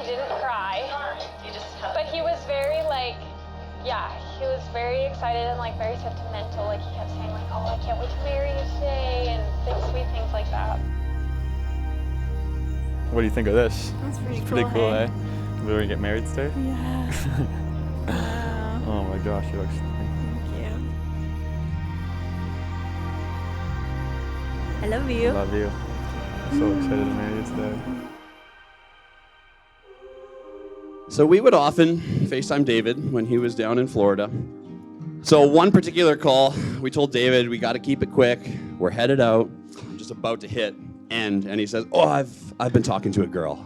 didn't cry, but he was very he was very excited and very sentimental. Like he kept saying oh, I can't wait to marry you today, and sweet things like that. What do you think of this? That's pretty It's cool, pretty cool, hey? eh? Will we get married today? Yeah. Wow. Oh my gosh, you look stunning. Thank you. I love you. I love you. I'm so excited to marry you today. So we would often FaceTime David when he was down in Florida. So one particular call, we told David, we got to keep it quick. We're headed out. I'm just about to hit end. And he says, oh, I've been talking to a girl.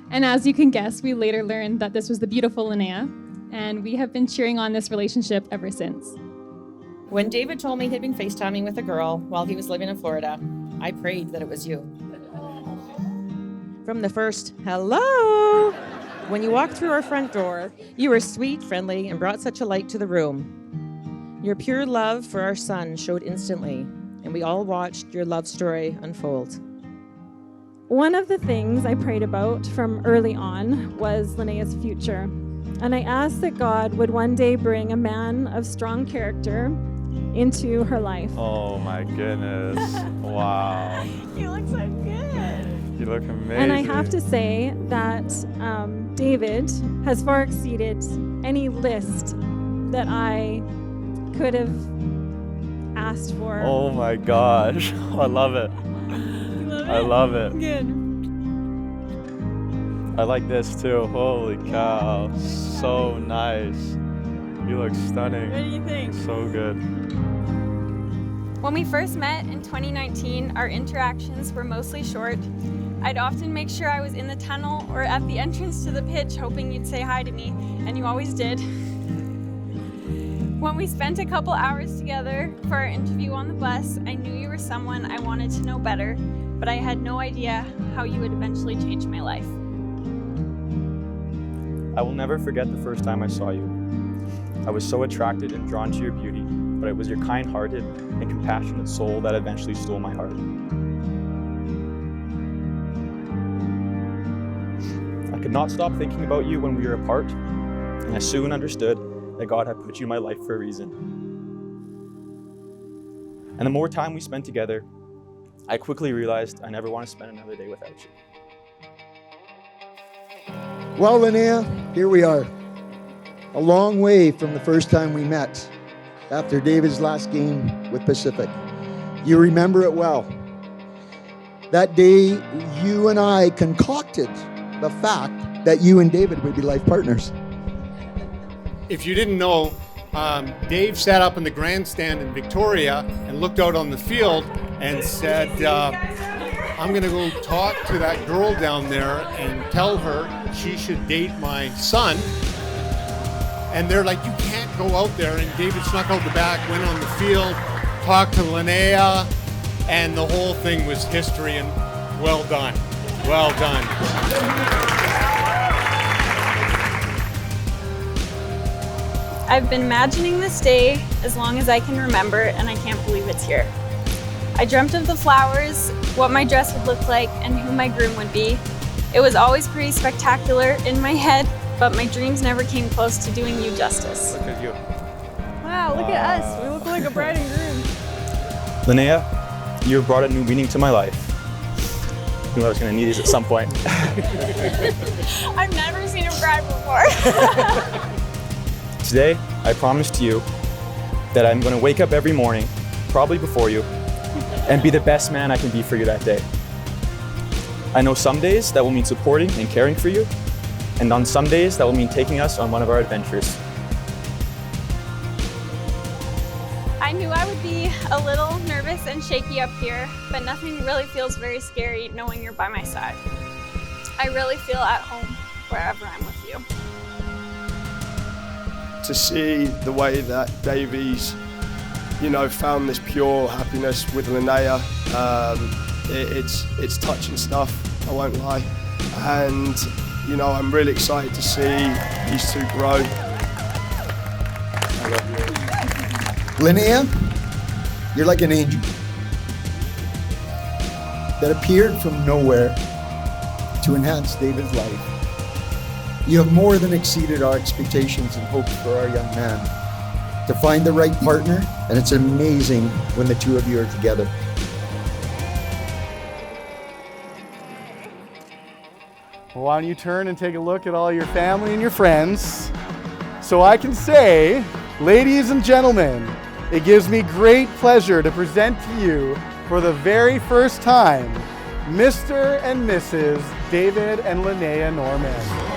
And as you can guess, we later learned that this was the beautiful Lynnea, and we have been cheering on this relationship ever since. When David told me he'd been FaceTiming with a girl while he was living in Florida, I prayed that it was you. From the first hello, when you walked through our front door, you were sweet, friendly, and brought such a light to the room. Your pure love for our son showed instantly, and we all watched your love story unfold. One of the things I prayed about from early on was Linnea's future. And I asked that God would one day bring a man of strong character into her life. Oh my goodness. Wow. You look so good. You look amazing. And I have to say that David has far exceeded any list that I could have asked for. Oh my gosh. I love it. I love it. Good. I like this too. Holy cow. So nice. You look stunning. What do you think? So good. When we first met in 2019, our interactions were mostly short. I'd often make sure I was in the tunnel or at the entrance to the pitch, hoping you'd say hi to me, and you always did. When we spent a couple hours together for our interview on the bus, I knew you were someone I wanted to know better, but I had no idea how you would eventually change my life. I will never forget the first time I saw you. I was so attracted and drawn to your beauty, but it was your kind-hearted and compassionate soul that eventually stole my heart. I could not stop thinking about you when we were apart, and I soon understood that God had put you in my life for a reason. And the more time we spent together, I quickly realized I never want to spend another day without you. Well, Lynnea, here we are. A long way from the first time we met after David's last game with Pacific. You remember it well. That day, you and I concocted the fact that you and David would be life partners. If you didn't know, Dave sat up in the grandstand in Victoria and looked out on the field and said, I'm going to go talk to that girl down there and tell her she should date my son. And they're like, you can't go out there. And David snuck out the back, went on the field, talked to Lynnea, and the whole thing was history. And well done. Well done. I've been imagining this day as long as I can remember, and I can't believe it's here. I dreamt of the flowers, what my dress would look like, and who my groom would be. It was always pretty spectacular in my head, but my dreams never came close to doing you justice. Look at you. Wow, look at us. We look like a bride and groom. Linnea, you have brought a new meaning to my life. I knew I was going to need these at some point. I've never seen a bride before. Today, I promise to you that I'm going to wake up every morning, probably before you, and be the best man I can be for you that day. I know some days that will mean supporting and caring for you, and on some days that will mean taking us on one of our adventures. I knew I would be a little nervous and shaky up here, but nothing really feels very scary knowing you're by my side. I really feel at home wherever I'm with you. To see the way that Davies, found this pure happiness with Lynnea, it's touching stuff, I won't lie. And, I'm really excited to see these two grow. I love you. Lynnea, you're like an angel that appeared from nowhere to enhance David's life. You have more than exceeded our expectations and hopes for our young man. To find the right partner, and it's amazing when the two of you are together. Well, why don't you turn and take a look at all your family and your friends, so I can say, ladies and gentlemen, it gives me great pleasure to present to you for the very first time, Mr. and Mrs. David and Lynnea Norman.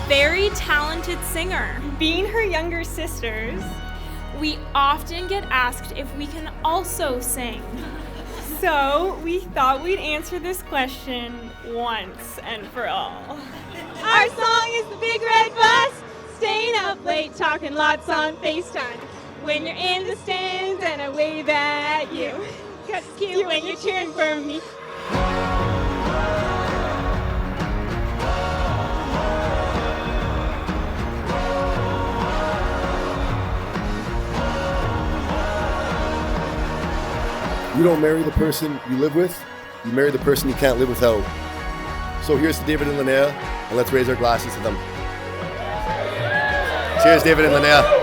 Very talented singer. Being her younger sisters, we often get asked if we can also sing. So we thought we'd answer this question once and for all. Our song is The Big Red Bus, staying up late, talking lots on FaceTime. When you're in the stands and I wave at you, 'cause it's cute when you're cheering for me. You don't marry the person you live with, you marry the person you can't live without. So here's to David and Lynnea, and let's raise our glasses to them. Cheers, David and Lynnea.